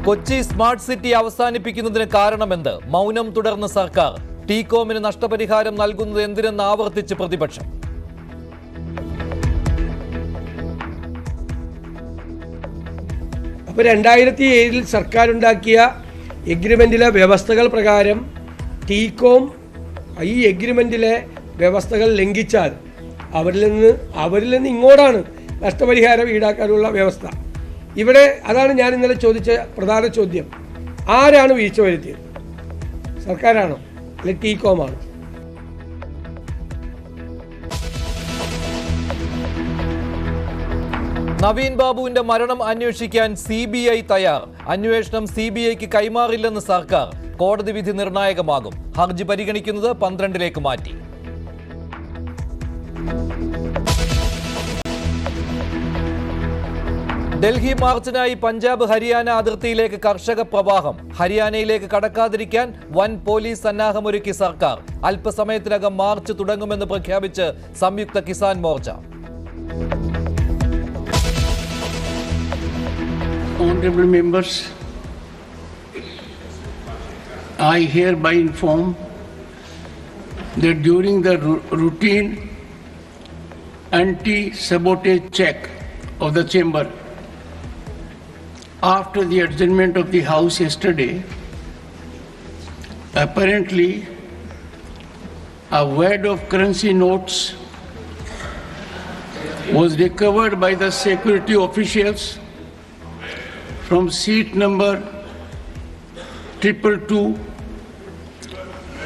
Kochi smart city അവസാനിപ്പിക്കുന്നതിന് കാരണമെന്ത്? മൗനം തുടർന്ന സർക്കാർ. ടീകോമിന് നഷ്ടപരിഹാരം നൽകുന്നത് എന്തിനെന്ന് ആവർത്തിച്ച് പ്രതിപക്ഷം. അപ്പോൾ 2007 സർക്കാരുണ്ടാക്കിയ എഗ്രിമെന്റിലെ വ്യവസ്ഥകൾ പ്രകാരം ടീകോം ഈ എഗ്രിമെന്റിലെ വ്യവസ്ഥകൾ ലംഘിച്ചാൽ അവരിൽ നിന്ന് ഇങ്ങോട്ടാണ് നഷ്ടപരിഹാരം ഈടാക്കാനുള്ള വ്യവസ്ഥ. ഇവിടെ അതാണ് ഞാൻ ഇന്നലെ ചോദിച്ച പ്രധാന ചോദ്യം. ആരാണ് വീഴ്ച വരുത്തിയത്? സർക്കാരാണോ അല്ലെങ്കിൽ ടീകോമാണോ? നവീൻ ബാബുവിന്റെ മരണം അന്വേഷിക്കാൻ CBI തയ്യാർ. അന്വേഷണം CBIക്ക് കൈമാറില്ലെന്ന് സർക്കാർ. കോടതി വിധി നിർണായകമാകും. ഹർജി പരിഗണിക്കുന്നത് 12ലേക്ക് മാറ്റി. ഡൽഹി മാർച്ചിനായി പഞ്ചാബ് ഹരിയാന അതിർത്തിയിലേക്ക് കർഷക പ്രവാഹം. ഹരിയാനയിലേക്ക് കടക്കാതിരിക്കാൻ വൻ പോലീസ് സന്നാഹമൊരുക്കി സർക്കാർ. അല്പസമയത്തിനകം മാർച്ച് തുടങ്ങുമെന്ന് പ്രഖ്യാപിച്ച് സംയുക്ത Kisan Morcha. Honorable members, I hereby inform that during the routine anti-sabotage check of the chamber after the adjournment of the House yesterday, apparently a wad of currency notes was recovered by the security officials from seat number 222,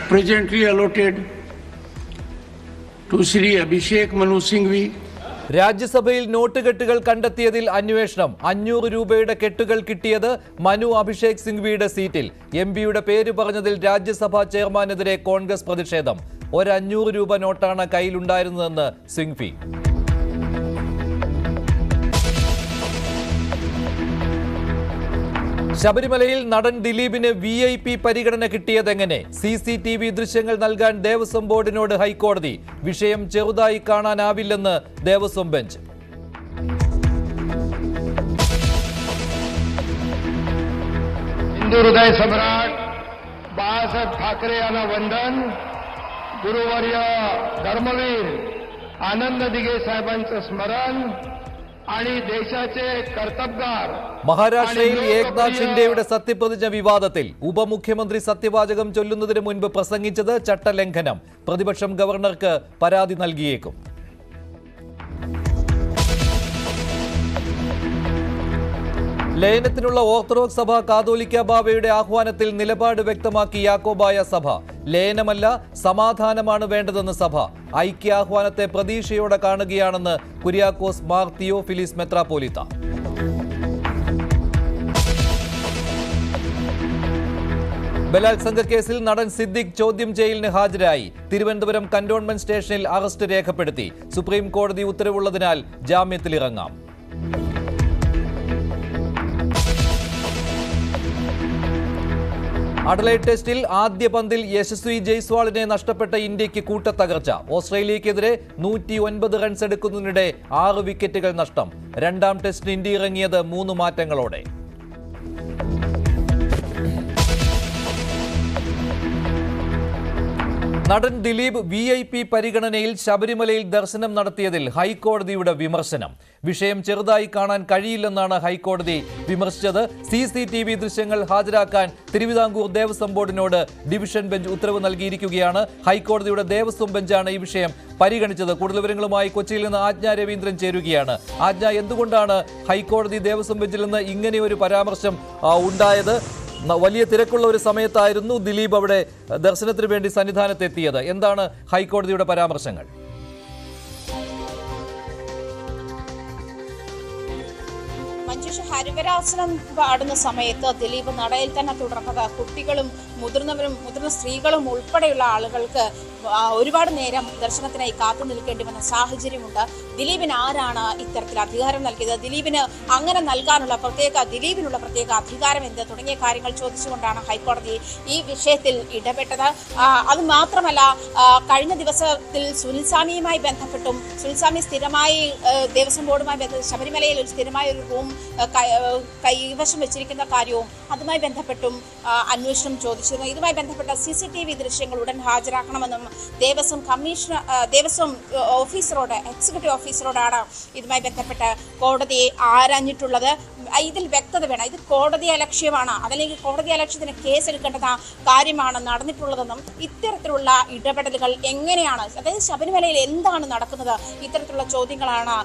presently allotted to Shri Abhishek Manu Singhvi. രാജ്യസഭയിൽ നോട്ടുകെട്ടുകൾ കണ്ടെത്തിയതിൽ അന്വേഷണം. 500 രൂപയുടെ കെട്ടുകൾ കിട്ടിയത് മനു അഭിഷേക് സിംഗ്വിയുടെ സീറ്റിൽ. MP-യുടെ പേര് പറഞ്ഞതിൽ രാജ്യസഭാ ചെയർമാനെതിരെ കോൺഗ്രസ് പ്രതിഷേധം. ഒരു 500 രൂപ നോട്ടാണ് കയ്യിലുണ്ടായിരുന്നതെന്ന് സിംഗ്വി. ശബരിമലയിൽ നടൻ ദിലീപിന് VIP പരിഗണന കിട്ടിയതെങ്ങനെ? CCTV ദൃശ്യങ്ങൾ നൽകാൻ ദേവസ്വം ബോർഡിനോട് ഹൈക്കോടതി. വിഷയം ചെറുതായി കാണാനാവില്ലെന്ന് ദേവസ്വം ബെഞ്ച്. हिंदू हृदय सम्राट बाळासाहेब ठाकरे यांना वंदन. गुरुवर्य धर्मवीर आनंद दिघे साहेबांचं स्मरण आणि देशाचे कर्तबगार. മഹാരാഷ്ട്രയിൽ ഏക്നാഥ് ഷിൻഡെയുടെ സത്യപ്രതിജ്ഞ വിവാദത്തിൽ. ഉപമുഖ്യമന്ത്രി സത്യവാചകം ചൊല്ലുന്നതിന് മുൻപ് പ്രസംഗിച്ചത് ചട്ടലംഘനം. പ്രതിപക്ഷം ഗവർണർക്ക് പരാതി നൽകിയേക്കും. ലയനത്തിനുള്ള ഓർത്തഡോക്സ് സഭ കാതോലിക്ക ബാവയുടെ ആഹ്വാനത്തിൽ നിലപാട് വ്യക്തമാക്കി യാക്കോബായ സഭ. ലയനമല്ല, സമാധാനമാണ് വേണ്ടതെന്ന് സഭ. ഐക്യാഹ്വാനത്തെ പ്രതീക്ഷയോടെ കാണുകയാണെന്ന് കുര്യാക്കോസ് മാർ തിയോഫിലിസ് മെത്രാപ്പോലീത്ത. ബലാത്സംഗ കേസിൽ നടൻ സിദ്ദിഖ് ചോദ്യം ചെയ്യലിന് ഹാജരായി. തിരുവനന്തപുരം കന്റോൺമെന്റ് സ്റ്റേഷനിൽ അറസ്റ്റ് രേഖപ്പെടുത്തി. സുപ്രീം കോടതി ഉത്തരവുള്ളതിനാൽ ജാമ്യത്തിലിറങ്ങാം. അഡലൈഡ് ടെസ്റ്റിൽ ആദ്യ പന്തിൽ യശസ്വി ജയ്സ്വാളിനെ നഷ്ടപ്പെട്ട ഇന്ത്യക്ക് കൂട്ടത്തകർച്ച. ഓസ്ട്രേലിയക്കെതിരെ 109 റൺസ് എടുക്കുന്നതിനിടെ 6 വിക്കറ്റുകൾ നഷ്ടം. രണ്ടാം ടെസ്റ്റിന് ഇന്ത്യ ഇറങ്ങിയത് 3 മാറ്റങ്ങളോടെ. നടൻ ദിലീപ് VIP പരിഗണനയിൽ ശബരിമലയിൽ ദർശനം നടത്തിയതിൽ ഹൈക്കോടതിയുടെ വിമർശനം. വിഷയം ചെറുതായി കാണാൻ കഴിയില്ലെന്നാണ് ഹൈക്കോടതി വിമർശിച്ചത്. CCTV ദൃശ്യങ്ങൾ ഹാജരാക്കാൻ തിരുവിതാംകൂർ ദേവസ്വം ബോർഡിനോട് ഡിവിഷൻ ബെഞ്ച് ഉത്തരവ് നൽകിയിരിക്കുകയാണ്. ഹൈക്കോടതിയുടെ ദേവസ്വം ബെഞ്ചാണ് ഈ വിഷയം പരിഗണിച്ചത്. കൂടുതൽ വിവരങ്ങളുമായി കൊച്ചിയിൽ നിന്ന് ആജ്ഞ രവീന്ദ്രൻ ചേരുകയാണ്. ആജ്ഞ, എന്തുകൊണ്ടാണ് ഹൈക്കോടതി ദേവസ്വം ബെഞ്ചിൽ നിന്ന് ഇങ്ങനെ ഒരു പരാമർശം ഉണ്ടായത്? വലിയ തിരക്കുള്ള ഒരു സമയത്തായിരുന്നു ദിലീപ് അവിടെ ദർശനത്തിന് വേണ്ടി സന്നിധാനത്തെത്തിയത്. എന്താണ് ഹൈക്കോടതിയുടെ പരാമർശങ്ങൾ? മഞ്ജുഷ, ഹരിവരാസനം പാടുന്ന സമയത്ത് ദിലീപ് നടയിൽ തന്നെ തുടർന്നത് കുട്ടികളും മുതിർന്ന സ്ത്രീകളും ഉൾപ്പെടെയുള്ള ആളുകൾക്ക് ഒരുപാട് നേരം ദർശനത്തിനായി കാത്തു നിൽക്കേണ്ടി വന്ന സാഹചര്യമുണ്ട്. ദിലീപിന് ആരാണ് ഇത്തരത്തിൽ അധികാരം നൽകിയത്? ദിലീപിന് അങ്ങനെ നൽകാനുള്ള ദിലീപിനുള്ള പ്രത്യേക അധികാരം എന്ത് തുടങ്ങിയ കാര്യങ്ങൾ ചോദിച്ചുകൊണ്ടാണ് ഹൈക്കോടതി ഈ വിഷയത്തിൽ ഇടപെട്ടത്. അത് മാത്രമല്ല, കഴിഞ്ഞ ദിവസത്തിൽ സുനിൽസ്വാമിയുമായി ബന്ധപ്പെട്ടും സുനിൽസ്വാമി സ്ഥിരമായി ദേവസ്വം ബോർഡുമായി ബന്ധപ്പെട്ട് ശബരിമലയിൽ ഒരു സ്ഥിരമായ ഒരു റൂം കൈവശം വെച്ചിരിക്കുന്ന കാര്യവും അതുമായി ബന്ധപ്പെട്ടും അന്വേഷണം ചോദിച്ചിരുന്നു. ഇതുമായി ബന്ധപ്പെട്ട CCTV ദൃശ്യങ്ങൾ ഉടൻ ഹാജരാക്കണമെന്നും ദേവസ്വം ഓഫീസറോട് എക്സിക്യൂട്ടീവ് ഓഫീസറോടാണ് ഇതുമായി ബന്ധപ്പെട്ട് കോടതി ആരാഞ്ഞിട്ടുള്ളത്. ഇതിൽ വ്യക്തത വേണം. ഇത് കോടതി അലക്ഷ്യമാണ്, അതല്ലെങ്കിൽ കോടതി അലക്ഷ്യത്തിന് കേസെടുക്കേണ്ടുന്ന കാര്യമാണ് നടന്നിട്ടുള്ളതെന്നും ഇത്തരത്തിലുള്ള ഇടപെടലുകൾ എങ്ങനെയാണ്, അതായത് ശബരിമലയിൽ എന്താണ് നടക്കുന്നത്, ഇത്തരത്തിലുള്ള ചോദ്യങ്ങളാണ്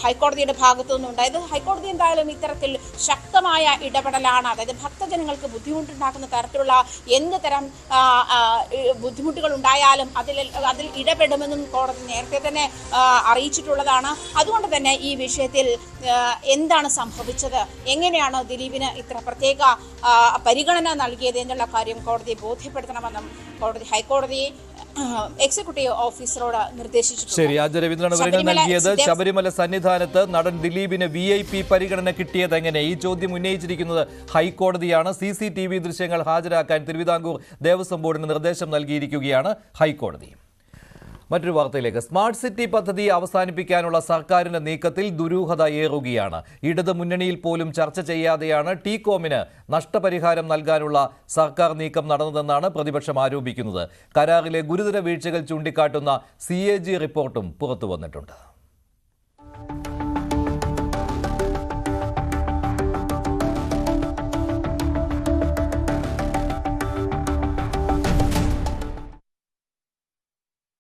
ഹൈക്കോടതിയുടെ ഭാഗത്തു നിന്നുണ്ടായത്. ഹൈക്കോടതി എന്തായാലും ഇത്തരത്തിൽ ശക്തമായ ഇടപെടലാണ്, അതായത് ഭക്തജനങ്ങൾക്ക് ബുദ്ധിമുട്ടുണ്ടാക്കുന്ന തരത്തിലുള്ള എന്ത് തരം ബുദ്ധിമുട്ടുകൾ ഉണ്ടായാലും അതിൽ ഇടപെടുമെന്നും കോടതി നേരത്തെ തന്നെ അറിയിച്ചിട്ടുള്ളതാണ്. അതുകൊണ്ട് തന്നെ ഈ വിഷയത്തിൽ എന്താണ് സംഭവിച്ചത്, എങ്ങനെയാണ് ദിലീപിന് ഇത്ര പ്രത്യേക പരിഗണന നൽകിയത് എന്നുള്ള കാര്യം കോടതിയെ ബോധ്യപ്പെടുത്തണമെന്നും ഹൈക്കോടതി എക്സിക്യൂട്ടീവ് ഓഫീസറോട് നിർദ്ദേശിച്ചു. ശരി, ആര്യ രവീന്ദ്രനാണ് വിവരങ്ങൾ നൽകിയത്. ശബരിമല സന്നിധാനത്ത് നടൻ ദിലീപിന് VIP പരിഗണന കിട്ടിയത് എങ്ങനെ? ഈ ചോദ്യം ഉന്നയിച്ചിരിക്കുന്നത് ഹൈക്കോടതിയാണ്. CCTV ദൃശ്യങ്ങൾ ഹാജരാക്കാൻ തിരുവിതാംകൂർ ദേവസ്വം ബോർഡിന് നിർദ്ദേശം നൽകിയിരിക്കുകയാണ് ഹൈക്കോടതി. മറ്റൊരു വാർത്തയിലേക്ക്. സ്മാർട്ട് സിറ്റി പദ്ധതി അവസാനിപ്പിക്കാനുള്ള സർക്കാരിന്റെ നീക്കത്തിൽ ദുരൂഹത ഏറുകയാണ്. ഇടത് മുന്നണിയിൽ പോലും ചർച്ച ചെയ്യാതെയാണ് ടീകോമിന് നഷ്ടപരിഹാരം നൽകാനുള്ള സർക്കാർ നീക്കം നടന്നതെന്നാണ് പ്രതിപക്ഷം ആരോപിക്കുന്നത്. കരാറിലെ ഗുരുതര വീഴ്ചകൾ ചൂണ്ടിക്കാട്ടുന്ന CAG റിപ്പോർട്ടും പുറത്തുവന്നിട്ടുണ്ട്.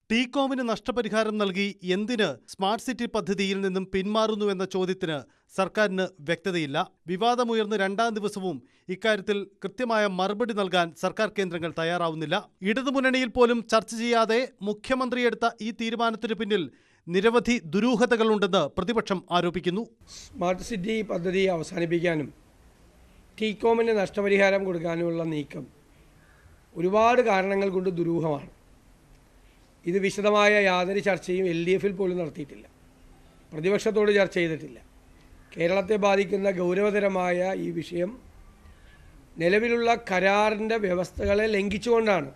ടീകോമിന് നഷ്ടപരിഹാരം നൽകി എന്തിന് സ്മാർട്ട് സിറ്റി പദ്ധതിയിൽ നിന്നും പിന്മാറുന്നുവെന്ന ചോദ്യത്തിന് സർക്കാരിന് വ്യക്തതയില്ല. വിവാദമുയർന്ന് രണ്ടാം ദിവസവും ഇക്കാര്യത്തിൽ കൃത്യമായ മറുപടി നൽകാൻ സർക്കാർ കേന്ദ്രങ്ങൾ തയ്യാറാവുന്നില്ല. ഇടതുമുന്നണിയിൽ പോലും ചർച്ച ചെയ്യാതെ മുഖ്യമന്ത്രിയെടുത്ത ഈ തീരുമാനത്തിന് പിന്നിൽ നിരവധി ദുരൂഹതകളുണ്ടെന്ന് പ്രതിപക്ഷം ആരോപിക്കുന്നു. സ്മാർട്ട് സിറ്റി പദ്ധതി അവസാനിപ്പിക്കാനും ടീകോമിന് നഷ്ടപരിഹാരം കൊടുക്കാനുമുള്ള നീക്കം ഒരുപാട് കാരണങ്ങൾ കൊണ്ട് ദുരൂഹമാണ്. ഇത് വിശദമായ യാതൊരു ചർച്ചയും LDFിൽ പോലും നടത്തിയിട്ടില്ല, പ്രതിപക്ഷത്തോട് ചർച്ച ചെയ്തിട്ടില്ല. കേരളത്തെ ബാധിക്കുന്ന ഗൗരവതരമായ ഈ വിഷയം നിലവിലുള്ള കരാറിൻ്റെ വ്യവസ്ഥകളെ ലംഘിച്ചുകൊണ്ടാണ്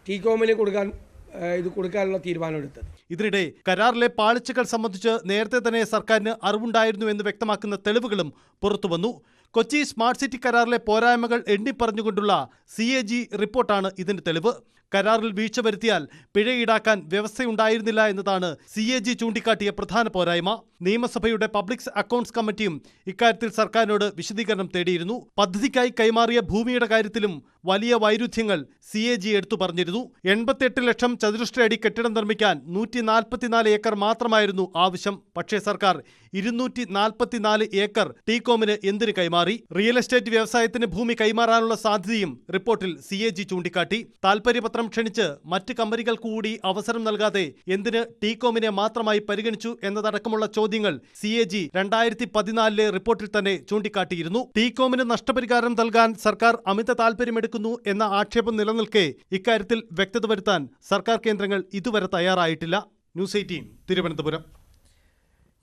ടീകോമിന് കൊടുക്കാനുള്ള തീരുമാനമെടുത്തത്. ഇതിനിടെ കരാറിലെ പാളിച്ചകൾ സംബന്ധിച്ച് നേരത്തെ തന്നെ സർക്കാരിന് അറിവുണ്ടായിരുന്നു എന്ന് വ്യക്തമാക്കുന്ന തെളിവുകളും പുറത്തുവന്നു. കൊച്ചി സ്മാർട്ട് സിറ്റി കരാറിലെ പോരായ്മകൾ എണ്ണിപ്പറഞ്ഞുകൊണ്ടുള്ള CAG റിപ്പോർട്ടാണ് ഇതിന് തെളിവ്. കരാറിൽ വീഴ്ച വരുത്തിയാൽ പിഴ ഈടാക്കാൻ വ്യവസ്ഥയുണ്ടായിരുന്നില്ല എന്നതാണ് CAG ചൂണ്ടിക്കാട്ടിയ പ്രധാന പോരായ്മ. നിയമസഭയുടെ പബ്ലിക് അക്കൗണ്ട്സ് കമ്മിറ്റിയും ഇക്കാര്യത്തിൽ സർക്കാരിനോട് വിശദീകരണം തേടിയിരുന്നു. പദ്ധതിക്കായി കൈമാറിയ ഭൂമിയുടെ കാര്യത്തിലും വലിയ വൈരുദ്ധ്യങ്ങൾ CAG എടുത്തു പറഞ്ഞിരുന്നു. 88 ലക്ഷം ചതുരശ്ര അടി കെട്ടിടം നിർമ്മിക്കാൻ 144 ഏക്കർ മാത്രമായിരുന്നു ആവശ്യം. പക്ഷേ സർക്കാർ 244 ഏക്കർ ടീകോമിന് എന്തിന് കൈമാറി? റിയൽ എസ്റ്റേറ്റ് വ്യവസായത്തിന് ഭൂമി കൈമാറാനുള്ള സാധ്യതയും റിപ്പോർട്ടിൽ CAG ചൂണ്ടിക്കാട്ടി. താൽപര്യപത്രം ക്ഷണിച്ച് മറ്റ് കമ്പനികൾക്ക് കൂടി അവസരം നൽകാതെ എന്തിന് ടീകോമിനെ മാത്രമായി പരിഗണിച്ചു എന്നതടക്കമുള്ള ചോദ്യങ്ങൾ CAG 2014 റിപ്പോർട്ടിൽ തന്നെ ചൂണ്ടിക്കാട്ടിയിരുന്നു. ടീകോമിന് നഷ്ടപരിഹാരം നൽകാൻ സർക്കാർ അമിത താൽപര്യമെടുക്കുന്നു എന്ന ആക്ഷേപം നിലനിൽക്കെ ഇക്കാര്യത്തിൽ വ്യക്തത വരുത്താൻ സർക്കാർ കേന്ദ്രങ്ങൾ ഇതുവരെ തയ്യാറായിട്ടില്ല. ന്യൂസ് 18 തിരുവനന്തപുരം.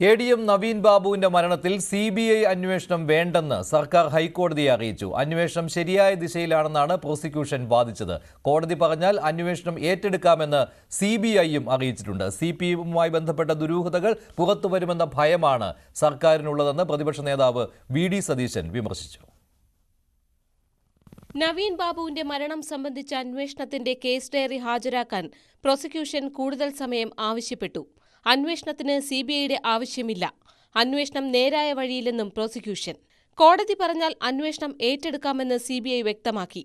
ADM നവീൻ ബാബുവിന്റെ മരണത്തിൽ CBI അന്വേഷണം വേണ്ടെന്ന് സർക്കാർ ഹൈക്കോടതിയെ അറിയിച്ചു. അന്വേഷണം ശരിയായ ദിശയിലാണെന്നാണ് പ്രോസിക്യൂഷൻ വാദിച്ചത്. കോടതി പറഞ്ഞാൽ അന്വേഷണം ഏറ്റെടുക്കാമെന്ന് CBIയും അറിയിച്ചിട്ടുണ്ട്. CPMുമായി ബന്ധപ്പെട്ട ദുരൂഹതകൾ പുറത്തുവരുമെന്ന ഭയമാണ് സർക്കാരിനുള്ളതെന്ന് പ്രതിപക്ഷ നേതാവ് VD സതീശൻ വിമർശിച്ചു. നവീൻ ബാബുവിന്റെ മരണം സംബന്ധിച്ച അന്വേഷണത്തിന്റെ കേസ് ഡയറി ഹാജരാക്കാൻ പ്രോസിക്യൂഷൻ കൂടുതൽ സമയം ആവശ്യപ്പെട്ടു. അന്വേഷണത്തിന് CBIയുടെ ആവശ്യമില്ല. അന്വേഷണം നേരായ വഴിയിലെന്നും പ്രോസിക്യൂഷൻ. കോടതി പറഞ്ഞാൽ അന്വേഷണം ഏറ്റെടുക്കാമെന്ന് CBI വ്യക്തമാക്കി.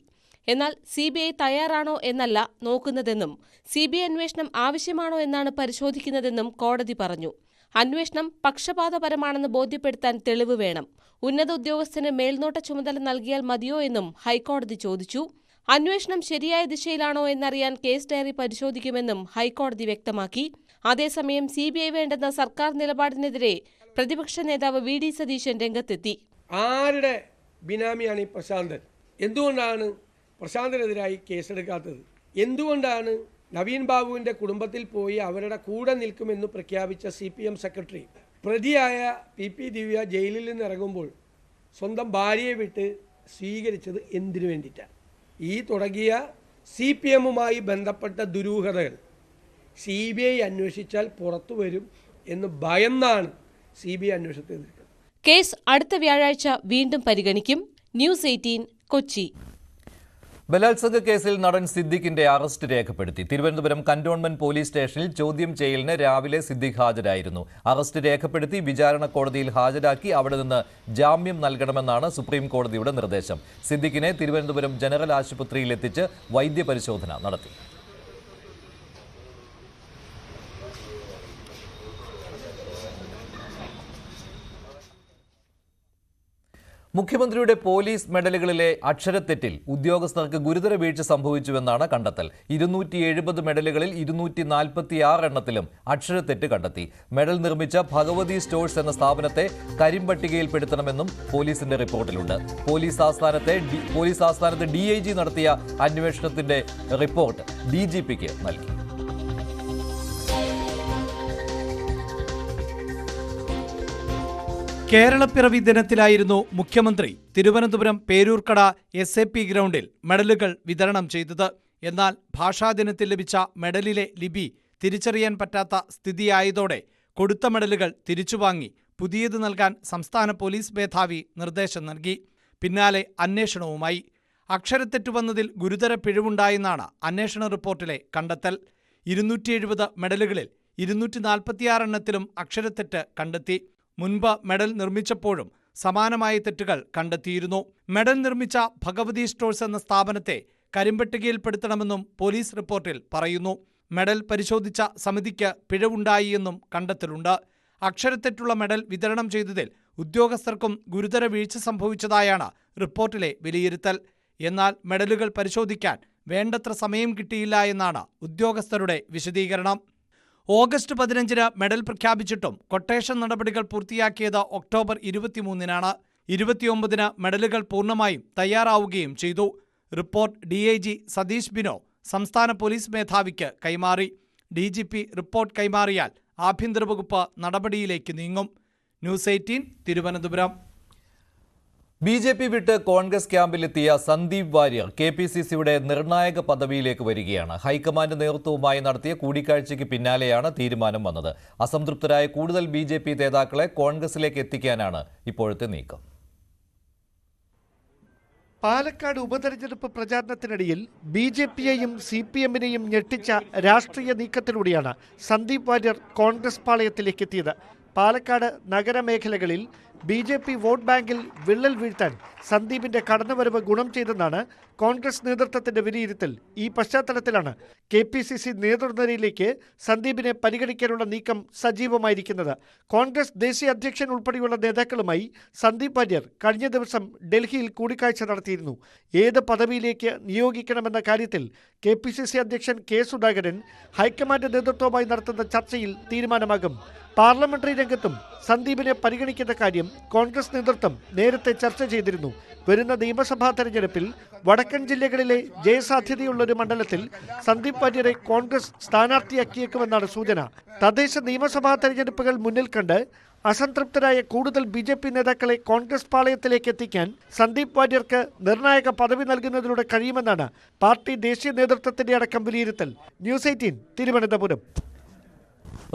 എന്നാൽ CBI തയ്യാറാണോ എന്നല്ല നോക്കുന്നതെന്നും CBI അന്വേഷണം ആവശ്യമാണോ എന്നാണ് പരിശോധിക്കുന്നതെന്നും കോടതി പറഞ്ഞു. അന്വേഷണം പക്ഷപാതപരമാണെന്ന് ബോധ്യപ്പെടുത്താൻ തെളിവ് വേണം. ഉന്നത ഉദ്യോഗസ്ഥന് മേൽനോട്ട ചുമതല നൽകിയാൽ മതിയോ എന്നും ഹൈക്കോടതി ചോദിച്ചു. അന്വേഷണം ശരിയായ ദിശയിലാണോ എന്നറിയാൻ കേസ് ഡയറി പരിശോധിക്കുമെന്നും ഹൈക്കോടതി വ്യക്തമാക്കി. അതേസമയം CBI വേണ്ടെന്ന സർക്കാർ നിലപാടിനെതിരെ പ്രതിപക്ഷ നേതാവ് VD സതീശൻ രംഗത്തെത്തി. ആരുടെ ബിനാമിയാണ് ഈ പ്രശാന്തൻ? എന്തുകൊണ്ടാണ് പ്രശാന്തിനെതിരായി കേസെടുക്കാത്തത്? എന്തുകൊണ്ടാണ് നവീൻ ബാബുവിൻ്റെ കുടുംബത്തിൽ പോയി അവരുടെ കൂടെ നിൽക്കുമെന്ന് പ്രഖ്യാപിച്ച CPM സെക്രട്ടറി പ്രതിയായ PP ദിവ്യ ജയിലിൽ നിന്ന് ഇറങ്ങുമ്പോൾ സ്വന്തം ഭാര്യയെ വിട്ട് സ്വീകരിച്ചത് എന്തിനു വേണ്ടിയിട്ടാണ്? ഈ തുടങ്ങിയ CPMുമായി ബന്ധപ്പെട്ട ദുരൂഹതകൾ CBI അന്വേഷിച്ചാൽ പുറത്തു വരും എന്ന് ഭയന്നാണ് CBI അന്വേഷണത്തെ എതിർക്കുന്നത്. കേസ് അടുത്ത വ്യാഴാഴ്ച വീണ്ടും പരിഗണിക്കും. ന്യൂസ് 18 കൊച്ചി. ബലാത്സംഗ കേസിൽ നടൻ സിദ്ദിഖിന്റെ അറസ്റ്റ് രേഖപ്പെടുത്തി. തിരുവനന്തപുരം കന്റോൺമെന്റ് പോലീസ് സ്റ്റേഷനിൽ ചോദ്യം ചെയ്യലിന് രാവിലെ സിദ്ദിഖ് ഹാജരായിരുന്നു. അറസ്റ്റ് രേഖപ്പെടുത്തി വിചാരണ കോടതിയിൽ ഹാജരാക്കി അവിടെ നിന്ന് ജാമ്യം നൽകണമെന്നാണ് സുപ്രീം കോടതിയുടെ നിർദ്ദേശം. സിദ്ദിഖിനെ തിരുവനന്തപുരം ജനറൽ ആശുപത്രിയിൽ എത്തിച്ച് വൈദ്യപരിശോധന നടത്തി. മുഖ്യമന്ത്രിയുടെ പോലീസ് മെഡലുകളിലെ അക്ഷരത്തെറ്റിൽ ഉദ്യോഗസ്ഥർക്ക് ഗുരുതര വീഴ്ച സംഭവിച്ചുവെന്നാണ് കണ്ടെത്തൽ. 270 മെഡലുകളിൽ 246 എണ്ണത്തിലും അക്ഷരത്തെറ്റ് കണ്ടെത്തി. മെഡൽ നിർമ്മിച്ച ഭഗവതി സ്റ്റോഴ്സ് എന്ന സ്ഥാപനത്തെ കരിമ്പട്ടികയിൽപ്പെടുത്തണമെന്നും പോലീസിന്റെ റിപ്പോർട്ടിലുണ്ട്. പോലീസ് ആസ്ഥാനത്ത് DIG നടത്തിയ അന്വേഷണത്തിന്റെ റിപ്പോർട്ട് DGPക്ക് നൽകി. കേരളപ്പിറവി ദിനത്തിലായിരുന്നു മുഖ്യമന്ത്രി തിരുവനന്തപുരം പേരൂർക്കട SAP ഗ്രൗണ്ടിൽ മെഡലുകൾ വിതരണം ചെയ്തത്. എന്നാൽ ഭാഷാദിനത്തിൽ ലഭിച്ച മെഡലിലെ ലിപി തിരിച്ചറിയാൻ പറ്റാത്ത സ്ഥിതിയായതോടെ കൊടുത്ത മെഡലുകൾ തിരിച്ചുവാങ്ങി പുതിയത് നൽകാൻ സംസ്ഥാന പോലീസ് മേധാവി നിർദ്ദേശം നൽകി. പിന്നാലെ അന്വേഷണവുമായി. അക്ഷരത്തെറ്റ് വന്നതിൽ ഗുരുതര പിഴവുണ്ടായെന്നാണ് അന്വേഷണ റിപ്പോർട്ടിലെ കണ്ടെത്തൽ. 270 മെഡലുകളിൽ 246 എണ്ണത്തിലും അക്ഷരത്തെറ്റ് കണ്ടെത്തി. മുൻപ് മെഡൽ നിർമ്മിച്ചപ്പോഴും സമാനമായ തെറ്റുകൾ കണ്ടെത്തിയിരുന്നു. മെഡൽ നിർമ്മിച്ച ഭഗവതി സ്റ്റോഴ്സ് എന്ന സ്ഥാപനത്തെ കരിമ്പട്ടികയിൽപ്പെടുത്തണമെന്നും പോലീസ് റിപ്പോർട്ടിൽ പറയുന്നു. മെഡൽ പരിശോധിച്ച സമിതിക്ക് പിഴവുണ്ടായി എന്നും കണ്ടെത്തലുണ്ട്. അക്ഷരത്തെറ്റുള്ള മെഡൽ വിതരണം ചെയ്തതിൽ ഉദ്യോഗസ്ഥർക്കും ഗുരുതര വീഴ്ച സംഭവിച്ചതായാണ് റിപ്പോർട്ടിലെ വിലയിരുത്തൽ. എന്നാൽ മെഡലുകൾ പരിശോധിക്കാൻ വേണ്ടത്ര സമയം കിട്ടിയില്ല എന്നാണ് ഉദ്യോഗസ്ഥരുടെ വിശദീകരണം. ഓഗസ്റ്റ് 15-ന് മെഡൽ പ്രഖ്യാപിച്ചിട്ടും കൊട്ടേഷൻ നടപടികൾ പൂർത്തിയാക്കിയത് ഒക്ടോബർ 23-നാണ്. 29-ന് മെഡലുകൾ പൂർണ്ണമായും തയ്യാറാവുകയും ചെയ്തു. റിപ്പോർട്ട് DIG സതീഷ് ബിനോ സംസ്ഥാന പോലീസ് മേധാവിക്ക് കൈമാറി. DGP റിപ്പോർട്ട് കൈമാറിയാൽ ആഭ്യന്തര വകുപ്പ് നടപടിയിലേക്ക് നീങ്ങും. ന്യൂസ് 18 തിരുവനന്തപുരം. BJP വിട്ട് കോൺഗ്രസ് ക്യാമ്പിലെത്തിയ സന്ദീപ് വാര്യർ KPCCയുടെ നിർണായക പദവിയിലേക്ക് വരികയാണ്. ഹൈക്കമാൻഡ് നേതൃത്വവുമായി നടത്തിയ കൂടിക്കാഴ്ചയ്ക്ക് പിന്നാലെയാണ് തീരുമാനം വന്നത്. അസംതൃപ്തരായ കൂടുതൽ BJP നേതാക്കളെ കോൺഗ്രസിലേക്ക് എത്തിക്കാനാണ് ഇപ്പോഴത്തെ നീക്കം. പാലക്കാട് ഉപതെരഞ്ഞെടുപ്പ് പ്രചാരണത്തിനിടയിൽ BJPയെയും CPMനെയും ഞെട്ടിച്ച രാഷ്ട്രീയ നീക്കത്തിലൂടെയാണ് സന്ദീപ് വാര്യർ കോൺഗ്രസ് പാളയത്തിലേക്ക് എത്തിയത്. പാലക്കാട് നഗരമേഖലകളിൽ BJP വോട്ട് ബാങ്കിൽ വിള്ളൽ വീഴ്ത്താൻ സന്ദീപിന്റെ കടന്നുവരവ് ഗുണം ചെയ്തെന്നാണ് കോൺഗ്രസ് നേതൃത്വത്തിന്റെ വിലയിരുത്തൽ. ഈ പശ്ചാത്തലത്തിലാണ് KPCC നേതൃനിരയിലേക്ക് സന്ദീപിനെ പരിഗണിക്കാനുള്ള നീക്കം സജീവമായിരിക്കുന്നത്. കോൺഗ്രസ് ദേശീയ അധ്യക്ഷൻ ഉൾപ്പെടെയുള്ള നേതാക്കളുമായി സന്ദീപ് വാര്യർ കഴിഞ്ഞ ദിവസം ഡൽഹിയിൽ കൂടിക്കാഴ്ച നടത്തിയിരുന്നു. ഏത് പദവിയിലേക്ക് നിയോഗിക്കണമെന്ന കാര്യത്തിൽ KPCC അധ്യക്ഷൻ K സുധാകരൻ ഹൈക്കമാൻഡ് നേതൃത്വവുമായി നടത്തുന്ന ചർച്ചയിൽ തീരുമാനമാകും. പാർലമെന്ററി രംഗത്തും സന്ദീപിനെ പരിഗണിക്കുന്ന കാര്യം കോൺഗ്രസ് നേതൃത്വം നേരത്തെ ചർച്ച ചെയ്തിരുന്നു. വരുന്ന നിയമസഭാ തെരഞ്ഞെടുപ്പിൽ വടക്കൻ ജില്ലകളിലെ ജയസാധ്യതയുള്ളൊരു മണ്ഡലത്തിൽ സന്ദീപ് വാര്യരെ കോൺഗ്രസ് സ്ഥാനാർത്ഥിയാക്കിയേക്കുമെന്നാണ് സൂചന. തദ്ദേശ നിയമസഭാ തെരഞ്ഞെടുപ്പുകൾ മുന്നിൽ കണ്ട് അസംതൃപ്തരായ കൂടുതൽ BJP നേതാക്കളെ കോൺഗ്രസ് പാളയത്തിലേക്ക് എത്തിക്കാൻ സന്ദീപ് വാര്യർക്ക് നിർണായക പദവി നൽകുന്നതിലൂടെ കഴിയുമെന്നാണ് പാർട്ടി ദേശീയ നേതൃത്വത്തിന്റെ അടക്കം വിലയിരുത്തൽ. ന്യൂസ് 18 തിരുവനന്തപുരം.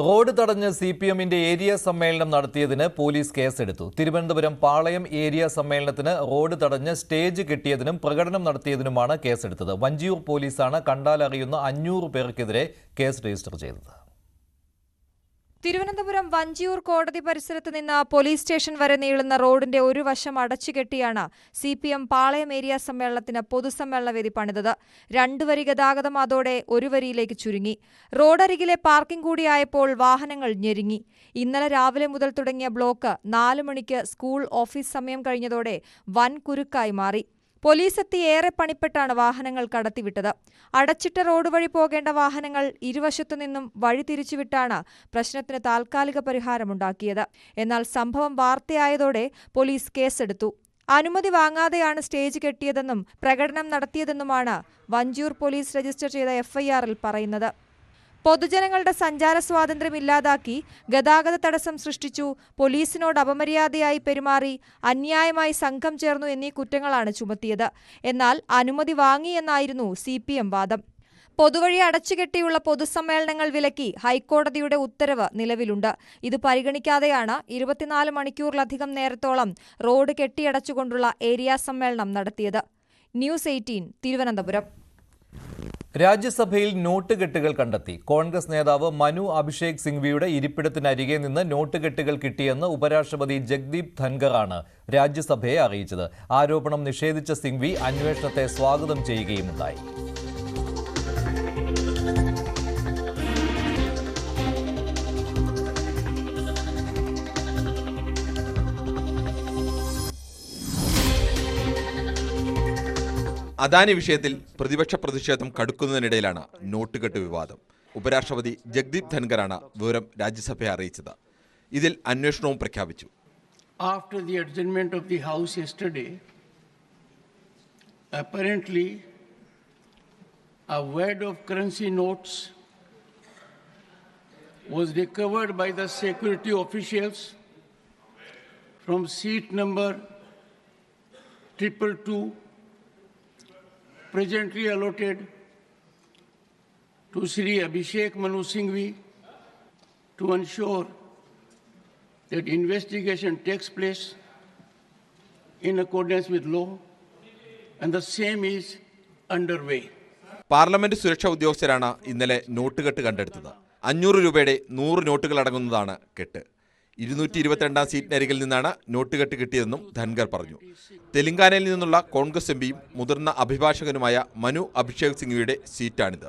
റോഡ് തടഞ്ഞ് CPMന്റെ ഏരിയ സമ്മേളനം നടത്തിയതിന് പോലീസ് കേസെടുത്തു. തിരുവനന്തപുരം പാളയം ഏരിയ സമ്മേളനത്തിന് റോഡ് തടഞ്ഞ് സ്റ്റേജ് കെട്ടിയതിനും പ്രകടനം നടത്തിയതിനുമാണ് കേസെടുത്തത്. വഞ്ചിയൂർ പോലീസാണ് കണ്ടാലറിയുന്ന 500 പേർക്കെതിരെ കേസ് രജിസ്റ്റർ ചെയ്തത്. തിരുവനന്തപുരം വഞ്ചിയൂർ കോടതി പരിസരത്ത് നിന്ന് പോലീസ് സ്റ്റേഷൻ വരെ നീളുന്ന റോഡിന്റെ ഒരു വശം അടച്ചുകെട്ടിയാണ് CPM പാളയം ഏരിയ സമ്മേളനത്തിന് പൊതുസമ്മേളന വേദി പണിതത്. 2 വരി ഗതാഗതം അതോടെ 1 വരിയിലേക്ക് ചുരുങ്ങി. റോഡരികിലെ പാർക്കിംഗ് കൂടിയായപ്പോൾ വാഹനങ്ങൾ ഞെരുങ്ങി. ഇന്നലെ രാവിലെ മുതൽ തുടങ്ങിയ ബ്ലോക്ക് 4 മണിക്ക് സ്കൂൾ ഓഫീസ് സമയം കഴിഞ്ഞതോടെ വൻ കുരുക്കായി മാറി. പോലീസ് എത്തി ഏറെ പണിപ്പെട്ടാണ് വാഹനങ്ങൾ കടത്തിവിട്ടത്. അടച്ചിട്ട റോഡ് വഴി പോകേണ്ട വാഹനങ്ങൾ ഇരുവശത്തു നിന്നും വഴി തിരിച്ചുവിട്ടാണ് പ്രശ്നത്തിന് താൽക്കാലിക പരിഹാരമുണ്ടാക്കിയത്. എന്നാൽ സംഭവം വാർത്തയായതോടെ പോലീസ് കേസെടുത്തു. അനുമതി വാങ്ങാതെയാണ് സ്റ്റേജ് കെട്ടിയതെന്നും പ്രകടനം നടത്തിയതെന്നുമാണ് വഞ്ചൂർ പോലീസ് രജിസ്റ്റർ ചെയ്ത എഫ്ഐആറിൽ പറയുന്നത്. പൊതുജനങ്ങളുടെ സഞ്ചാര സ്വാതന്ത്ര്യം ഇല്ലാതാക്കി ഗതാഗത തടസ്സം സൃഷ്ടിച്ചു, പോലീസിനോട് അപമര്യാദയായി പെരുമാറി, അന്യായമായി സംഘം ചേർന്നു എന്നീ കുറ്റങ്ങളാണ് ചുമത്തിയത്. എന്നാൽ അനുമതി വാങ്ങിയെന്നായിരുന്നു CPM വാദം. പൊതുവഴി അടച്ചുകെട്ടിയുള്ള പൊതുസമ്മേളനങ്ങൾ വിലക്കി ഹൈക്കോടതിയുടെ ഉത്തരവ് നിലവിലുണ്ട്. ഇത് പരിഗണിക്കാതെയാണ് 24 മണിക്കൂറിലധികം നേരത്തോളം റോഡ് കെട്ടിയടച്ചുകൊണ്ടുള്ള ഏരിയ സമ്മേളനം നടത്തിയത്. ന്യൂസ് 18 തിരുവനന്തപുരം. രാജ്യസഭയിൽ നോട്ടുകെട്ടുകൾ കണ്ടെത്തി. കോൺഗ്രസ് നേതാവ് മനു അഭിഷേക് സിംഗ്വിയുടെ ഇരിപ്പിടത്തിനരികെ നിന്ന് നോട്ടുകെട്ടുകൾ കിട്ടിയെന്ന് ഉപരാഷ്ട്രപതി ജഗ്ദീപ് ധൻഖറാണ് രാജ്യസഭയെ അറിയിച്ചത്. ആരോപണം നിഷേധിച്ച സിംഗ്വി അന്വേഷണത്തെ സ്വാഗതം ചെയ്യുകയുമുണ്ടായി. അദാനി വിഷയത്തിൽ പ്രതിപക്ഷ പ്രതിഷേധം കടുക്കുന്നതിനിടയിലാണ് നോട്ടുകെട്ട് വിവാദം. ഉപരാഷ്ട്രപതി ജഗ്ദീപ് ധൻഖറാണ് വിവരം രാജ്യസഭയെ അറിയിച്ചത്. ഇതിൽ അന്വേഷണവും പ്രഖ്യാപിച്ചു. After the adjournment of the House yesterday, apparently a wad of currency notes was recovered by the security officials from seat number 222, presently allotted to Sri Abhishek Manu Singhvi, to ensure that investigation takes place in accordance with law, and the same is underway. Parliament സുരക്ഷാ ഉദ്യോഗസ്ഥരാണ് ഇന്നലെ നോട്ടുകെട്ട് കണ്ടെടുത്തത്. 500 രൂപയുടെ 100 നോട്ടുകൾ അടങ്ങുന്നതാണ് കെട്ട്. 222 സീറ്റിനരികിൽ നിന്നാണ് നോട്ടുകെട്ട് കിട്ടിയതെന്നും ധൻഖർ പറഞ്ഞു. തെലങ്കാനയിൽ നിന്നുള്ള കോൺഗ്രസ് എംപിയും മുതിർന്ന അഭിഭാഷകനുമായ മനു അഭിഷേക് സിംഗ്വിയുടെ സീറ്റാണിത്.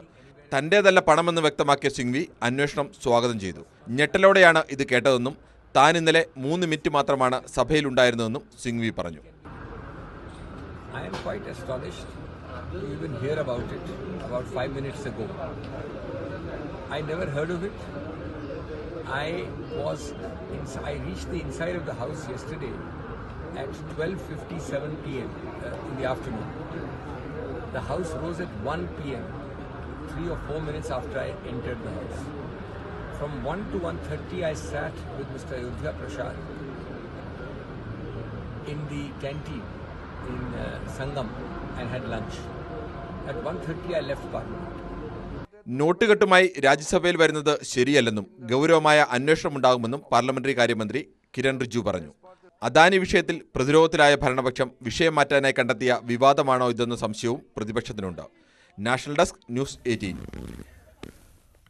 തന്റേതല്ല പണമെന്ന് വ്യക്തമാക്കിയ സിംഗ്വി അന്വേഷണം സ്വാഗതം ചെയ്തു. ഞെട്ടലോടെയാണ് ഇത് കേട്ടതെന്നും താൻ ഇന്നലെ 3 മിനിറ്റ് മാത്രമാണ് സഭയിലുണ്ടായിരുന്നതെന്നും സിംഗ്വി പറഞ്ഞു. I am quite astonished to even hear about it about 5 minutes ago. I never heard of it. I reached the inside of the house yesterday at 12:57 p.m. In the afternoon. The house rose at 1 p.m. 3 or 4 minutes after I entered the house. From 1 to 1:30 I sat with Mr. Ayodhya Prasad in the canteen in Sangam and had lunch. At 1:30 I left Parliament. നോട്ടുകെട്ടുമായി രാജ്യസഭയിൽ വരുന്നത് ശരിയല്ലെന്നും ഗൗരവമായ അന്വേഷണമുണ്ടാകുമെന്നും parliamentary കാര്യമന്ത്രി കിരൺ റിജ്ജു പറഞ്ഞു. അദാനി വിഷയത്തിൽ പ്രതിരോധത്തിലായ ഭരണപക്ഷം വിഷയം മാറ്റാനായി കണ്ടെത്തിയ വിവാദമാണോ ഇതെന്ന സംശയവും പ്രതിപക്ഷത്തിനുണ്ട്. National desk news 18.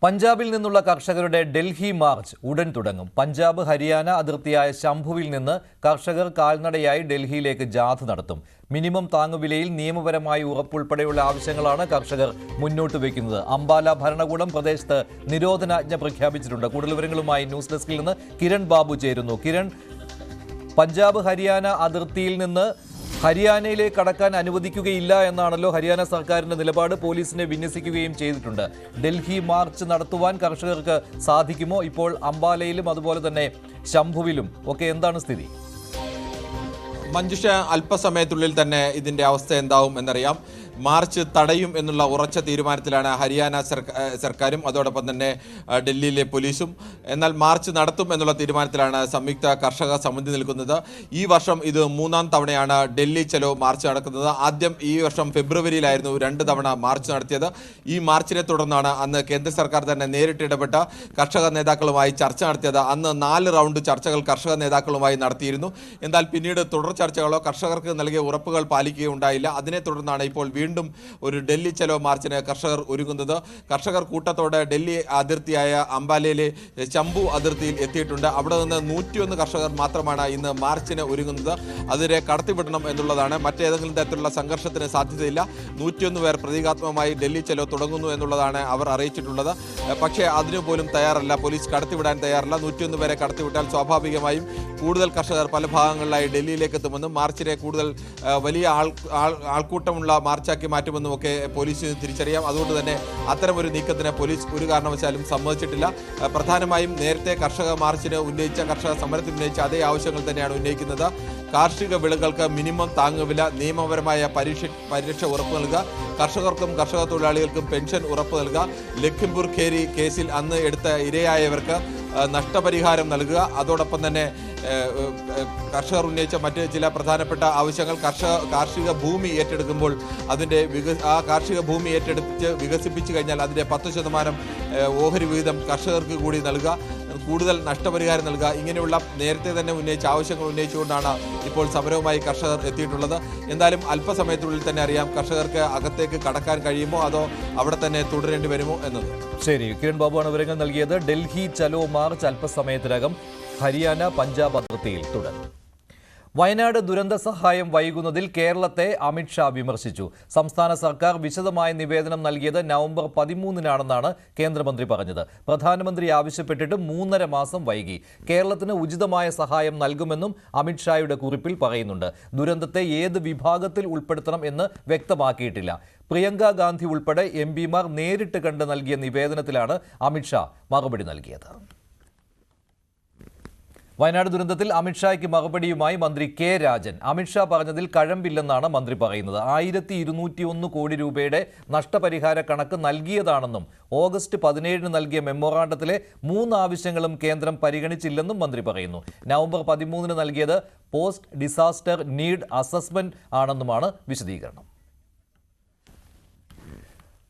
പഞ്ചാബിൽ നിന്നുള്ള കർഷകരുടെ ഡൽഹി മാർച്ച് ഉടൻ തുടങ്ങും. പഞ്ചാബ് ഹരിയാന അതിർത്തിയായ ശംഭുവിൽ നിന്ന് കർഷകർ കാൽനടയായി ഡൽഹിയിലേക്ക് ജാഥ നടത്തും. മിനിമം താങ്ങുവിലയിൽ നിയമപരമായ ഉറപ്പുൾപ്പെടെയുള്ള ആവശ്യങ്ങളാണ് കർഷകർ മുന്നോട്ട് വയ്ക്കുന്നത്. അംബാല ഭരണകൂടം പ്രദേശത്ത് നിരോധനാജ്ഞ പ്രഖ്യാപിച്ചിട്ടുണ്ട്. കൂടുതൽ വിവരങ്ങളുമായി ന്യൂസ് ഡെസ്കിൽ നിന്ന് കിരൺ ബാബു ചേരുന്നു. കിരൺ, പഞ്ചാബ് ഹരിയാന അതിർത്തിയിൽ നിന്ന് ഹരിയാനയിലേക്ക് കടക്കാൻ അനുവദിക്കുകയില്ല എന്നാണല്ലോ ഹരിയാന സർക്കാരിന്റെ നിലപാട്. പോലീസിനെ വിന്യസിക്കുകയും ചെയ്തിട്ടുണ്ട്. ഡൽഹി മാർച്ച് നടത്തുവാൻ കർഷകർക്ക് സാധിക്കുമോ? ഇപ്പോൾ അംബാലയിലും അതുപോലെ തന്നെ ശംഭുവിലും ഒക്കെ എന്താണ് സ്ഥിതി? മഞ്ജുഷ, അല്പസമയത്തുള്ളിൽ തന്നെ ഇതിന്റെ അവസ്ഥ എന്താവും എന്നറിയാം. മാർച്ച് തടയും എന്നുള്ള ഉറച്ച തീരുമാനത്തിലാണ് ഹരിയാന സർക്കാരും അതോടൊപ്പം തന്നെ ഡൽഹിയിലെ പോലീസും. എന്നാൽ മാർച്ച് നടത്തും എന്നുള്ള തീരുമാനത്തിലാണ് സംയുക്ത കർഷക സമിതി നിൽക്കുന്നത്. ഈ വർഷം ഇത് 3ാം തവണയാണ് ഡൽഹി ചലോ മാർച്ച് നടക്കുന്നത്. ആദ്യം ഈ വർഷം ഫെബ്രുവരിയിലായിരുന്നു 2 തവണ മാർച്ച് നടത്തിയത്. ഈ മാർച്ചിനെ തുടർന്നാണ് അന്ന് കേന്ദ്ര സർക്കാർ തന്നെ നേരിട്ട് ഇടപെട്ട കർഷക നേതാക്കളുമായി ചർച്ച നടത്തിയത്. അന്ന് 4 റൗണ്ട് ചർച്ചകൾ കർഷക നേതാക്കളുമായി നടത്തിയിരുന്നു. എന്നാൽ പിന്നീട് തുടർ ചർച്ചകളോ കർഷകർക്ക് നൽകിയ ഉറപ്പുകൾ പാലിക്കുകയോ ഉണ്ടായില്ല. അതിനെ തുടർന്നാണ് ഇപ്പോൾ വീണ്ടും ഒരു ഡൽഹി ചലോ മാർച്ചിന് കർഷകർ ഒരുങ്ങുന്നത്. കർഷകർ കൂട്ടത്തോടെ ഡൽഹി അതിർത്തിയായ അംബാലയിലെ ശംഭു അതിർത്തിയിൽ എത്തിയിട്ടുണ്ട്. അവിടെ നിന്ന് 101 കർഷകർ മാത്രമാണ് ഇന്ന് മാർച്ചിന് ഒരുങ്ങുന്നത്. അതിനെ കടത്തിവിടണം എന്നുള്ളതാണ്. മറ്റേതെങ്കിലും തരത്തിലുള്ള സംഘർഷത്തിന് സാധ്യതയില്ല. 101 പേർ പ്രതീകാത്മകമായി ഡൽഹി ചലോ തുടങ്ങുന്നു എന്നുള്ളതാണ് അവർ അറിയിച്ചിട്ടുള്ളത്. പക്ഷേ അതിനുപോലും തയ്യാറല്ല, പോലീസ് കടത്തിവിടാൻ തയ്യാറല്ല. 101 പേരെ കടത്തിവിട്ടാൽ സ്വാഭാവികമായും കൂടുതൽ കർഷകർ പല ഭാഗങ്ങളിലായി ഡൽഹിയിലേക്ക് എത്തുമെന്നും മാർച്ചിനെ കൂടുതൽ വലിയ ആൾക്കൂട്ടമുള്ള മാർച്ചാക്കി മാറ്റുമെന്നും ഒക്കെ പോലീസിന് തിരിച്ചറിയാം. അതുകൊണ്ട് തന്നെ അത്തരമൊരു നീക്കത്തിന് പോലീസ് ഒരു കാരണവശാലും സമ്മതിച്ചിട്ടില്ല. പ്രധാനമായും നേരത്തെ കർഷക മാർച്ചിന് ഉന്നയിച്ച, കർഷക സമരത്തിൽ ഉന്നയിച്ച അതേ ആവശ്യങ്ങൾ തന്നെയാണ് ഉന്നയിക്കുന്നത്. കാർഷിക വിളകൾക്ക് മിനിമം താങ്ങുവില, നിയമപരമായ പരിരക്ഷ ഉറപ്പു നൽകുക, കർഷകർക്കും കർഷക തൊഴിലാളികൾക്കും പെൻഷൻ ഉറപ്പു നൽകുക, ലഖിംപൂർ ഖേരി കേസിൽ അന്ന് എടുത്ത ഇരയായവർക്ക് നഷ്ടപരിഹാരം നൽകുക. അതോടൊപ്പം തന്നെ കർഷകർ ഉന്നയിച്ച മറ്റ് ചില പ്രധാനപ്പെട്ട ആവശ്യങ്ങൾ, കാർഷിക ഭൂമി ഏറ്റെടുക്കുമ്പോൾ അതിൻ്റെ ആ കാർഷിക ഭൂമി ഏറ്റെടുത്ത് വികസിപ്പിച്ചു കഴിഞ്ഞാൽ അതിൻ്റെ 10% ഓഹരി വിഹിതം കർഷകർക്ക് കൂടി നൽകുക, കൂടുതൽ നഷ്ടപരിഹാരം നൽകുക. ഇങ്ങനെയുള്ള നേരത്തെ തന്നെ ഉന്നയിച്ച ആവശ്യങ്ങൾ ഉന്നയിച്ചുകൊണ്ടാണ് ഇപ്പോൾ സമരവുമായി കർഷകർ എത്തിയിട്ടുള്ളത്. എന്തായാലും അല്പസമയത്തിനുള്ളിൽ തന്നെ അറിയാം കർഷകർക്ക് അകത്തേക്ക് കടക്കാൻ കഴിയുമോ അതോ അവിടെ തന്നെ തുടരേണ്ടി വരുമോ എന്നത്. ശരി, കിരൺ ബാബുവാണ് വിവരങ്ങൾ നൽകിയത്. ഡൽഹി ചലോ മാർച്ച് അല്പസമയത്തിനകം ഹരിയാന പഞ്ചാബ് അതിർത്തിയിൽ തുടരും. വയനാട് ദുരന്ത സഹായം വൈകുന്നതിൽ കേരളത്തെ അമിത്ഷാ വിമർശിച്ചു. സംസ്ഥാന സർക്കാർ വിശദമായ നിവേദനം നൽകിയത് നവംബർ 13-നാണെന്നാണ് കേന്ദ്രമന്ത്രി പറഞ്ഞത്. പ്രധാനമന്ത്രി ആവശ്യപ്പെട്ടിട്ട് 3.5 മാസം വൈകി. കേരളത്തിന് ഉചിതമായ സഹായം നൽകുമെന്നും അമിത്ഷായുടെ കുറിപ്പിൽ പറയുന്നുണ്ട്. ദുരന്തത്തെ ഏത് വിഭാഗത്തിൽ ഉൾപ്പെടുത്തണം എന്ന് വ്യക്തമാക്കിയിട്ടില്ല. പ്രിയങ്ക ഗാന്ധി ഉൾപ്പെടെ എംപിമാർ നേരിട്ട് കണ്ട് നൽകിയ നിവേദനത്തിലാണ് അമിത്ഷാ മറുപടി നൽകിയത്. വയനാട് ദുരന്തത്തിൽ അമിത്ഷായ്ക്ക് മറുപടിയുമായി മന്ത്രി കെ രാജൻ. അമിത്ഷാ പറഞ്ഞതിൽ കഴമ്പില്ലെന്നാണ് മന്ത്രി പറയുന്നത്. 1201 കോടി രൂപയുടെ നഷ്ടപരിഹാര കണക്ക് നൽകിയതാണെന്നും ഓഗസ്റ്റ് 17 നൽകിയ മെമ്മോറാണ്ടത്തിലെ 3 ആവശ്യങ്ങളും കേന്ദ്രം പരിഗണിച്ചില്ലെന്നും മന്ത്രി പറയുന്നു. നവംബർ 13 നൽകിയത് പോസ്റ്റ് ഡിസാസ്റ്റർ നീഡ് അസസ്മെന്റ് ആണെന്നുമാണ് വിശദീകരണം.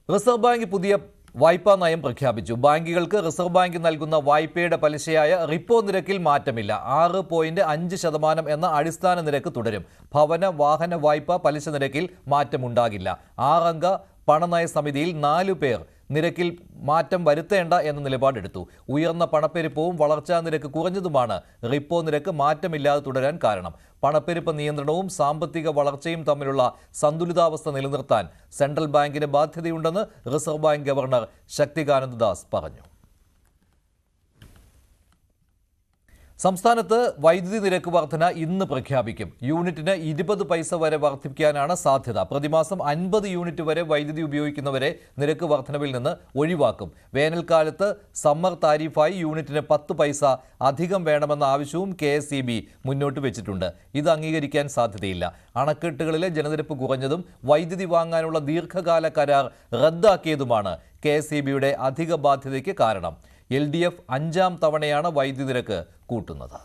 റിസർവ് ബാങ്ക് പുതിയ വായ്പാ നയം പ്രഖ്യാപിച്ചു. ബാങ്കുകൾക്ക് റിസർവ് ബാങ്ക് നൽകുന്ന വായ്പയുടെ പലിശയായ റിപ്പോ നിരക്കിൽ മാറ്റമില്ല. 6.5% എന്ന അടിസ്ഥാന നിരക്ക് തുടരും. ഭവന വാഹന വായ്പ പലിശ നിരക്കിൽ മാറ്റമുണ്ടാകില്ല. 6 അംഗ പണനയ സമിതിയിൽ 4 പേർ നിരക്കിൽ മാറ്റം വരുത്തേണ്ട എന്ന നിലപാടെടുത്തു. ഉയർന്ന പണപ്പെരുപ്പവും വളർച്ചാ നിരക്ക് കുറഞ്ഞതുമാണ് റിപ്പോ നിരക്ക് മാറ്റമില്ലാതെ തുടരാൻ കാരണം. പണപ്പെരുപ്പ നിയന്ത്രണവും സാമ്പത്തിക വളർച്ചയും തമ്മിലുള്ള സന്തുലിതാവസ്ഥ നിലനിർത്താൻ സെൻട്രൽ ബാങ്കിന് ബാധ്യതയുണ്ടെന്ന് റിസർവ് ബാങ്ക് ഗവർണർ ശക്തികാനന്ദ ദാസ് പറഞ്ഞു. സംസ്ഥാനത്ത് വൈദ്യുതി നിരക്ക് വർധന ഇന്ന് പ്രഖ്യാപിക്കും. യൂണിറ്റിന് 20 പൈസ വരെ വർദ്ധിപ്പിക്കാനാണ് സാധ്യത. പ്രതിമാസം 50 യൂണിറ്റ് വരെ വൈദ്യുതി ഉപയോഗിക്കുന്നവരെ നിരക്ക് വർധനവിൽ നിന്ന് ഒഴിവാക്കും. വേനൽക്കാലത്ത് സമ്മർ താരിഫായി യൂണിറ്റിന് 10 പൈസ അധികം വേണമെന്ന ആവശ്യവും KSEB മുന്നോട്ട് വെച്ചിട്ടുണ്ട്. ഇത് അംഗീകരിക്കാൻ സാധ്യതയില്ല. അണക്കെട്ടുകളിലെ ജലനിരപ്പ് കുറഞ്ഞതും വൈദ്യുതി വാങ്ങാനുള്ള ദീർഘകാല കരാർ റദ്ദാക്കിയതുമാണ് KSEBയുടെ അധിക ബാധ്യതയ്ക്ക് കാരണം. LDF 5ാം തവണയാണ് വൈദ്യുതി നിരക്ക് കൂട്ടുന്നത്.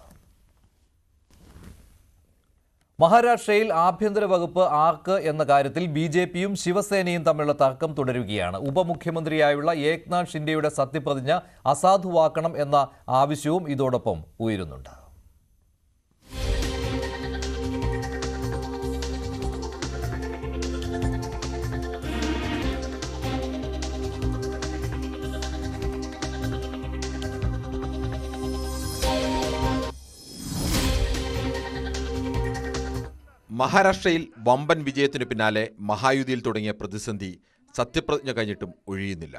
മഹാരാഷ്ട്രയിൽ ആഭ്യന്തര വകുപ്പ് ആർക്ക് എന്ന കാര്യത്തിൽ BJPയും ശിവസേനയും തമ്മിലുള്ള തർക്കം തുടരുകയാണ്. ഉപമുഖ്യമന്ത്രിയായുള്ള ഏക്നാഥ് ഷിൻഡെയുടെ സത്യപ്രതിജ്ഞ അസാധുവാക്കണം എന്ന ആവശ്യവും ഇതോടൊപ്പം ഉയരുന്നുണ്ട്. മഹാരാഷ്ട്രയിൽ വമ്പൻ വിജയത്തിനു പിന്നാലെ മഹായുതിയിൽ തുടങ്ങിയ പ്രതിസന്ധി സത്യപ്രതിജ്ഞ കഴിഞ്ഞിട്ടും ഒഴിയുന്നില്ല.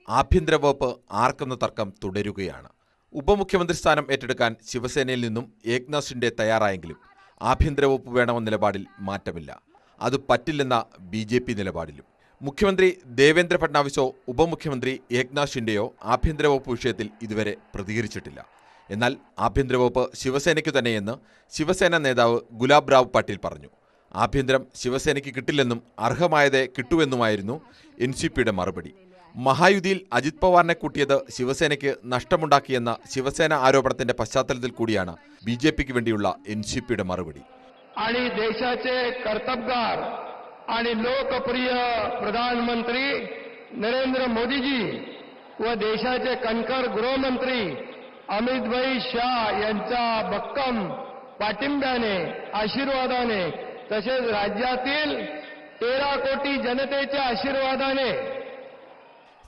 ആഭ്യന്തര വകുപ്പ് ആർക്കെന്ന തർക്കം തുടരുകയാണ്. ഉപമുഖ്യമന്ത്രി സ്ഥാനം ഏറ്റെടുക്കാൻ ശിവസേനയിൽ നിന്നും ഏക്നാഥ് ഷിൻഡെ തയ്യാറായെങ്കിലും ആഭ്യന്തര വകുപ്പ് വേണമെന്ന നിലപാടിൽ മാറ്റമില്ല. അത് പറ്റില്ലെന്ന BJP നിലപാടിലും. മുഖ്യമന്ത്രി ദേവേന്ദ്ര ഫഡ്നാവിസോ ഉപമുഖ്യമന്ത്രി ഏക്നാഥ് ഷിൻഡെയോ ആഭ്യന്തര വകുപ്പ് വിഷയത്തിൽ ഇതുവരെ പ്രതികരിച്ചിട്ടില്ല. എന്നാൽ ആഭ്യന്തര വകുപ്പ് ശിവസേനയ്ക്കു തന്നെയെന്ന് ശിവസേന നേതാവ് ഗുലാബ് റാവ് പാട്ടീൽ പറഞ്ഞു. ആഭ്യന്തരം ശിവസേനയ്ക്ക് കിട്ടില്ലെന്നും അർഹമായതേ കിട്ടുമെന്നുമായിരുന്നു NCPയുടെ മറുപടി. മഹായുതിയിൽ അജിത് പവാറിനെ കൂട്ടിയത് ശിവസേനയ്ക്ക് നഷ്ടമുണ്ടാക്കിയെന്ന ശിവസേന ആരോപണത്തിന്റെ പശ്ചാത്തലത്തിൽ കൂടിയാണ് BJPക്ക് വേണ്ടിയുള്ള NCPയുടെ മറുപടി. आणि देशाचे कर्तबगार आणि लोकप्रिय प्रधानमंत्री नरेंद्र मोदीजी व देशाचे कणखर गृहमंत्री अमित भाई शाह यांच्या भक्कम पाठिंब्याने आशीर्वादाने तसेच राज्यातील 13 कोटी जनतेच्या आशीर्वादाने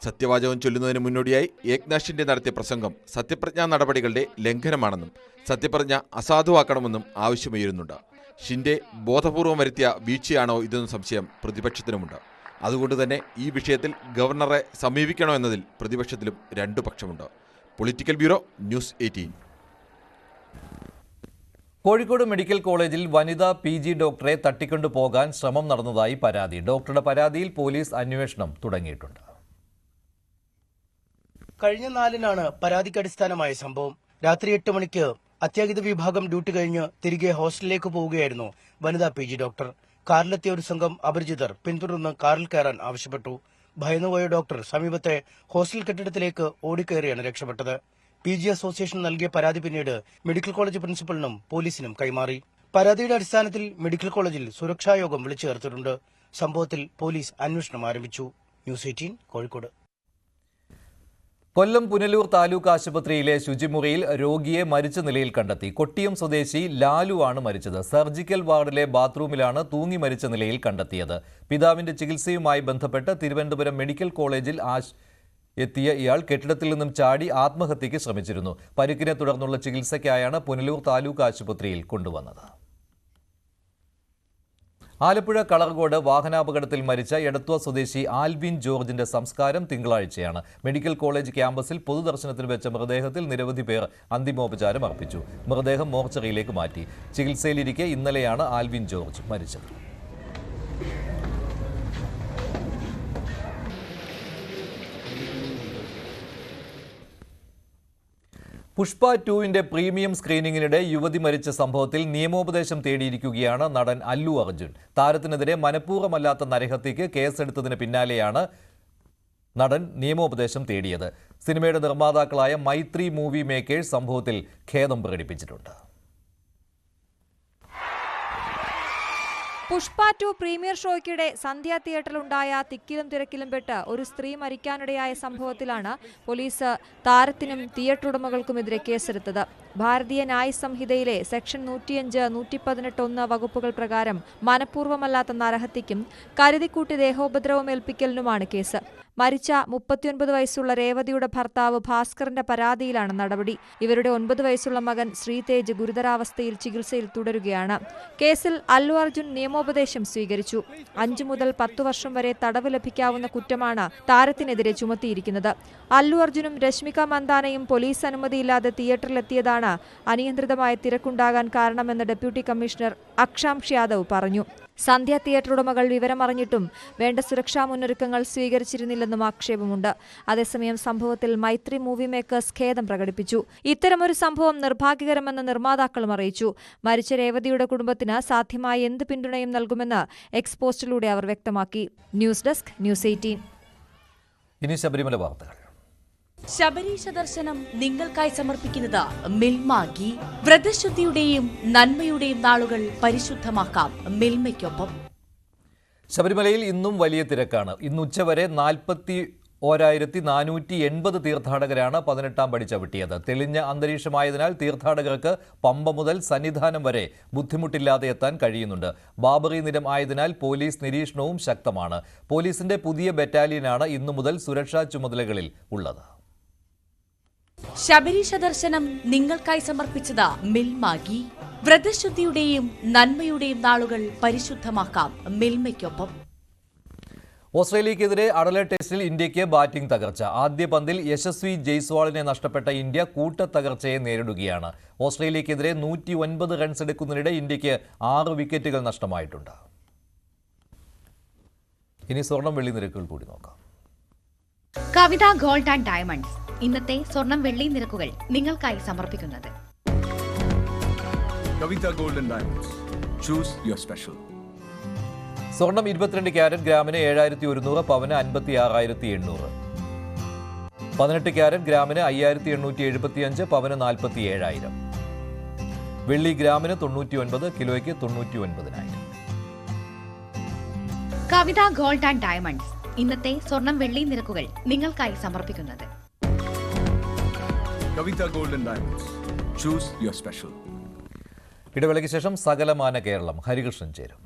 സത്യവാചകം ചൊല്ലുന്നതിന് മുന്നോടിയായി ഏക്നാഥ് ഷിൻഡെ നടത്തിയ പ്രസംഗം സത്യപ്രതിജ്ഞാ നടപടികളുടെ ലംഘനമാണെന്നും സത്യപ്രതിജ്ഞ അസാധുവാക്കണമെന്നും ആവശ്യമുയരുന്നുണ്ട്. ഷിൻഡെ ബോധപൂർവം വരുത്തിയ വീഴ്ചയാണോ ഇതെന്ന സംശയം പ്രതിപക്ഷത്തിനുമുണ്ട്. അതുകൊണ്ട് തന്നെ ഈ വിഷയത്തിൽ ഗവർണറെ സമീപിക്കണോ എന്നതിൽ പ്രതിപക്ഷത്തിലും 2 പക്ഷമുണ്ട്. Political bureau, news 18. Kozhikode medical കോളേജിൽ വനിതാ PG ഡോക്ടറെ തട്ടിക്കൊണ്ടുപോകാൻ ശ്രമം നടന്നതായി പരാതി. ഡോക്ടറുടെ പരാതിയിൽ പോലീസ് അന്വേഷണം തുടങ്ങിയിട്ടുണ്ട്. കഴിഞ്ഞ 4-നാണ് പരാതിക്ക് അടിസ്ഥാനമായ സംഭവം. രാത്രി 8 മണിക്ക് അത്യാഹിത വിഭാഗം ഡ്യൂട്ടി കഴിഞ്ഞ് തിരികെ ഹോസ്റ്റലിലേക്ക് പോവുകയായിരുന്നു വനിതാ PG ഡോക്ടർ. കാറിലെത്തിയ ഒരു സംഘം അപരിചിതർ പിന്തുടർന്ന് കാറിൽ കയറാൻ ആവശ്യപ്പെട്ടു. ഭയന്നുപോയ ഡോക്ടർ സമീപത്തെ ഹോസ്റ്റൽ കെട്ടിടത്തിലേക്ക് ഓടിക്കയറിയാണ് രക്ഷപ്പെട്ടത്. PG അസോസിയേഷൻ നൽകിയ പരാതി പിന്നീട് മെഡിക്കൽ കോളേജ് പ്രിൻസിപ്പലിനും പോലീസിനും കൈമാറി. പരാതിയുടെ അടിസ്ഥാനത്തിൽ മെഡിക്കൽ കോളേജിൽ സുരക്ഷായോഗം വിളിച്ചു ചേർത്തിട്ടുണ്ട്. സംഭവത്തിൽ പോലീസ് അന്വേഷണം ആരംഭിച്ചു. ന്യൂസ് 18 കോഴിക്കോട്. കൊല്ലം പുനലൂർ താലൂക്ക് ആശുപത്രിയിലെ ശുചിമുറിയിൽ രോഗിയെ മരിച്ച നിലയിൽ കണ്ടെത്തി. കൊട്ടിയം സ്വദേശി ലാലു ആണ് മരിച്ചത്. സർജിക്കൽ വാർഡിലെ ബാത്റൂമിലാണ് തൂങ്ങി മരിച്ച നിലയിൽ കണ്ടെത്തിയത്. പിതാവിന്റെ ചികിത്സയുമായി ബന്ധപ്പെട്ട് തിരുവനന്തപുരം മെഡിക്കൽ കോളേജിൽ എത്തിയ ഇയാൾ കെട്ടിടത്തിൽ നിന്നും ചാടി ആത്മഹത്യയ്ക്ക് ശ്രമിച്ചിരുന്നു. പരിക്കിനെ തുടർന്നുള്ള ചികിത്സയ്ക്കായാണ് പുനലൂർ താലൂക്ക് ആശുപത്രിയിൽ കൊണ്ടുവന്നത്. ആലപ്പുഴ കളർകോട് വാഹനാപകടത്തിൽ മരിച്ച എടത്വ സ്വദേശി ആൽവിൻ ജോർജിന്റെ സംസ്കാരം തിങ്കളാഴ്ചയാണ്. മെഡിക്കൽ കോളേജ് ക്യാമ്പസിൽ പൊതുദർശനത്തിന് വെച്ച മൃതദേഹത്തിൽ നിരവധി പേർ അന്തിമോപചാരം അർപ്പിച്ചു. മൃതദേഹം മോർച്ചറിയിലേക്ക് മാറ്റി. ചികിത്സയിലിരിക്കെ ഇന്നലെയാണ് ആൽവിൻ ജോർജ് മരിച്ചത്. പുഷ്പ 2ന്റെ പ്രീമിയം സ്ക്രീനിങ്ങിനിടെ യുവതി മരിച്ച സംഭവത്തിൽ നിയമോപദേശം തേടിയിരിക്കുകയാണ് നടൻ അല്ലു അർജുൻ. താരത്തിനെതിരെ മനഃപൂർവ്വമല്ലാത്ത നരഹത്യയ്ക്ക് കേസെടുത്തതിന് പിന്നാലെയാണ് നടൻ നിയമോപദേശം തേടിയത്. സിനിമയുടെ നിർമ്മാതാക്കളായ മൈത്രി മൂവി മേക്കേഴ്സ് സംഭവത്തിൽ ഖേദം പ്രകടിപ്പിച്ചിട്ടുണ്ട്. പുഷ്പ 2 പ്രീമിയർ ഷോയ്ക്കിടെ സന്ധ്യ തിയേറ്ററിലുണ്ടായ തിക്കിലും തിരക്കിലും പെട്ട് ഒരു സ്ത്രീ മരിക്കാനിടയായ സംഭവത്തിലാണ് പോലീസ് താരത്തിനും തിയേറ്റർ ഉടമകൾക്കുമെതിരെ കേസെടുത്തത്. ഭാരതീയ ന്യായ സംഹിതയിലെ സെക്ഷൻ 105, 118(1) വകുപ്പുകൾ പ്രകാരം മനഃപൂർവ്വമല്ലാത്ത നരഹത്യയ്ക്കും കരുതിക്കൂട്ടി ദേഹോപദ്രവം ഏൽപ്പിക്കലിനുമാണ് കേസ്. മരിച്ച 39 വയസ്സുള്ള രേവതിയുടെ ഭർത്താവ് ഭാസ്കറിന്റെ പരാതിയിലാണ് നടപടി. ഇവരുടെ 9 വയസ്സുള്ള മകൻ ശ്രീതേജ് ഗുരുതരാവസ്ഥയിൽ ചികിത്സയിൽ തുടരുകയാണ്. കേസിൽ അല്ലു അർജുൻ നിയമോപദേശം സ്വീകരിച്ചു. 5 മുതൽ 10 വർഷം വരെ തടവ് ലഭിക്കാവുന്ന കുറ്റമാണ് താരത്തിനെതിരെ ചുമത്തിയിരിക്കുന്നത്. അല്ലു അർജുനും രശ്മിക മന്ദാനയും പോലീസ് അനുമതിയില്ലാതെ തിയേറ്ററിലെത്തിയതാണ് അനിയന്ത്രിതമായ തിരക്കുണ്ടാകാൻ കാരണമെന്ന് ഡെപ്യൂട്ടി കമ്മീഷണർ അക്ഷാംഷ് യാദവ് പറഞ്ഞു. സന്ധ്യ തിയേറ്റർ ഉടമകൾ വിവരമറിഞ്ഞിട്ടും വേണ്ട സുരക്ഷാ മുന്നൊരുക്കങ്ങൾ സ്വീകരിച്ചിരുന്നില്ലെന്നും ആക്ഷേപമുണ്ട്. അതേസമയം സംഭവത്തിൽ മൈത്രി മൂവി മേക്കേഴ്സ് ഖേദം പ്രകടിപ്പിച്ചു. ഇത്തരമൊരു സംഭവം നിർഭാഗ്യകരമെന്ന് നിർമ്മാതാക്കളും അറിയിച്ചു. മരിച്ച രേവതിയുടെ കുടുംബത്തിന് സാധ്യമായ എന്ത് പിന്തുണയും നൽകുമെന്ന് എക്സ്പോസ്റ്റിലൂടെ അവർ വ്യക്തമാക്കി. News desk, news 18. ഇനി ശബരിമല വാർത്തകൾ. ശബരീശ ദർശനം നിങ്ങൾക്കായി സമർപ്പിക്കുന്നത് മിൽമ ഗീ. വ്രതശുദ്ധിയുടെയും നന്മയുടെയും നാളുകൾ പരിശുദ്ധമാക്കാം മിൽമയ്ക്കൊപ്പം. ശബരിമലയിൽ ഇന്നും വലിയ തിരക്കാണ്. ഇന്ന് ഉച്ചവരെ 41,480 തീർത്ഥാടകരാണ് 18ാം പടി ചവിട്ടിയത്. തെളിഞ്ഞ അന്തരീക്ഷമായതിനാൽ തീർത്ഥാടകർക്ക് പമ്പ മുതൽ സന്നിധാനം വരെ ബുദ്ധിമുട്ടില്ലാതെ എത്താൻ കഴിയുന്നുണ്ട്. ബാബറി നിരം ആയതിനാൽ പോലീസ് നിരീക്ഷണവും ശക്തമാണ്. പോലീസിന്റെ പുതിയ ബറ്റാലിയനാണ് ഇന്നു മുതൽ സുരക്ഷാ ചുമതലകളിൽ ഉള്ളത്. ശബരീശ ദർശനം നിങ്ങൾക്കായി സമർപ്പിച്ചത് മിൽമ ഗീ. വ്രതശുദ്ധിയുടെയും നന്മയുടെയും നാളുകൾ പരിശുദ്ധമാക്കാം മിൽമയ്ക്കൊപ്പം. ഓസ്ട്രേലിയക്കെതിരെ അഡലേഡ് ടെസ്റ്റിൽ ഇന്ത്യയ്ക്ക് ബാറ്റിംഗ് തകർച്ച. ആദ്യ പന്തിൽ യശസ്വി ജയ്സ്വാളിനെ നഷ്ടപ്പെട്ട ഇന്ത്യ കൂട്ടത്തകർച്ചയെ നേരിടുകയാണ്. ഓസ്ട്രേലിയക്കെതിരെ 109 റൺസ് എടുക്കുന്നതിനിടെ ഇന്ത്യയ്ക്ക് 6 വിക്കറ്റുകൾ നഷ്ടമായിട്ടുണ്ട്. ഇനി സ്വർണം വെള്ളി നിരക്കുകൾ കൂടി നോക്കാം. കവിത ഗോൾഡ് ആൻഡ് ഡയമണ്ട്സ് ഇന്നത്തെ സ്വർണം വെള്ളി നിരക്കുകൾ നിങ്ങൾക്കായി സമർപ്പിക്കുന്നത് Kavitha gold and diamonds. Choose your special. സ്വർണം 22 ക്യാരറ്റ് ഗ്രാമിന് 7,100, പവന് 56,800. 18 ക്യാരറ്റ് ഗ്രാമിന് 5,875, പവന് 47,000. വെള്ളി ഗ്രാമിന് 99, കിലോയ്ക്ക് 99,000. കവിത ഗോൾഡ് ആൻഡ് ഡയമണ്ട്സ് ഇന്നത്തെ സ്വർണം വെള്ളി നിരക്കുകൾ നിങ്ങൾക്കായി സമർപ്പിക്കുന്നത് Kavitha gold and diamonds. Choose your special. ഇടവേളയ്ക്ക് ശേഷം സകലമാന കേരളം ഹരികൃഷ്ണൻ ചേരും.